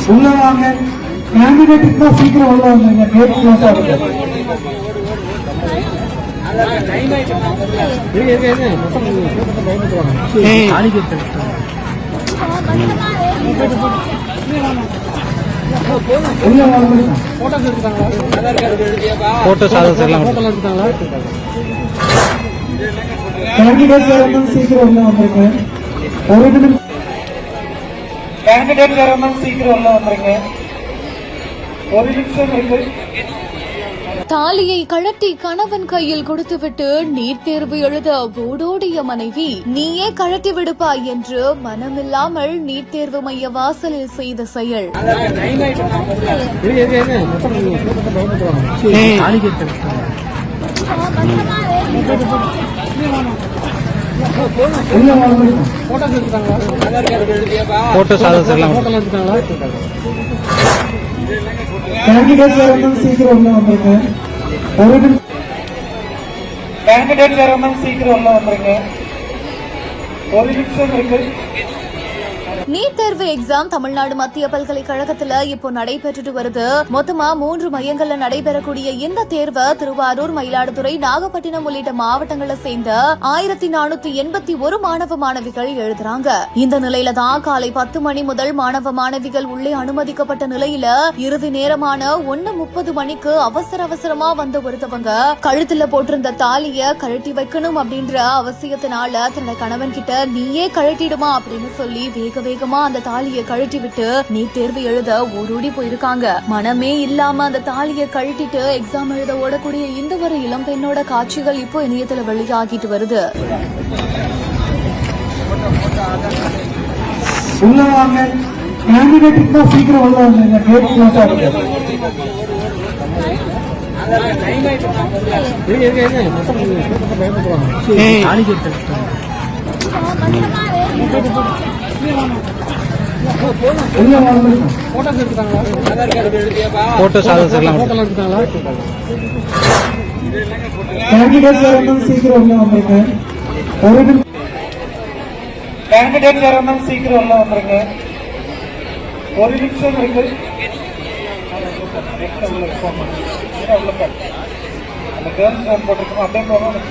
உள்ள வாங்க. கேண்டிடேட் தான் சீக்கிரம் உள்ள வந்துருங்க. கேட் க்ளோஸ் ஆகுது. கேண்டிடேட் வரணும் சீக்கிரம் உள்ள வந்துருங்க. ஒரு நிமிஷம். கேண்டிடேட் வரணும் சீக்கிரம் உள்ள வந்துருங்க. ஒரு நிமிஷம் இருக்கு. தாலியை கழட்டி கணவன் கையில் கொடுத்துவிட்டு நீட் தேர்வு எழுத ஓடோடிய மனைவி நீயே கழட்டி விடுப்பா என்று மனமில்லாமல் நீட் தேர்வு மைய வாசலில் செய்த செயல். கேண்டிடேட் வரணும் சீக்கிரம் உள்ள வந்துருங்க. ஒரு நிமிஷம். கேண்டிடேட் வரணும் சீக்கிரம் உள்ள வந்துருங்க. ஒரு நிமிஷம் இருக்கு. நீட் தேர்வு எக்ஸாம் தமிழ்நாடு மத்திய பல்கலைக்கழகத்துல இப்போ நடைபெற்றுட்டு வருது. மொத்தமா 3 மையங்கள்ல நடைபெறக்கூடிய இந்த தேர்வை திருவாரூர், மயிலாடுதுறை, நாகப்பட்டினம் உள்ளிட்ட மாவட்டங்களை சேர்ந்த 1481 மாணவ மாணவிகள் எழுதுறாங்க. இந்த நிலையில தான் காலை 10 மணி முதல் மாணவ மாணவிகள் உள்ளே அனுமதிக்கப்பட்ட நிலையில இறுதி நேரமான 1:30 மணிக்கு அவசரமா வந்த ஒருத்தவங்க கழுத்துல போட்டிருந்த தாலிய கழட்டி வைக்கணும் அப்படின்ற அவசியத்தினால தன்னோட கணவன் கிட்ட நீயே கழட்டிடுமா அப்படின்னு சொல்லி வேகமா அந்த தாலியை கழட்டி விட்டு நீட் தேர்வு எழுத ஓடோடி போயிருக்காங்க. மனமே இல்லாம அந்த தாலியை கழட்டிட்டு எக்ஸாம் எழுத ஓடக்கூடிய இந்த ஒரு இளம் பெண்ணோட காட்சிகள் இப்போ இணையத்துல வெளியாகிட்டு வருது. உள்ள வாங்க. கேண்டிடேட் தான் சீக்கிரம் உள்ள வந்துருங்க. கேட் க்ளோஸ் ஆகுது. கேண்டிடேட் வரணும் சீக்கிரம் உள்ள வந்துருங்க. ஒரு நிமிஷம். கேண்டிடேட் வரணும் சீக்கிரம் உள்ள வந்துருங்க. ஒரு நிமிஷம் இருக்கு. அந்த கேர்ள்ஸ் போட்டிருக்கோம் அப்படியே போகணும்.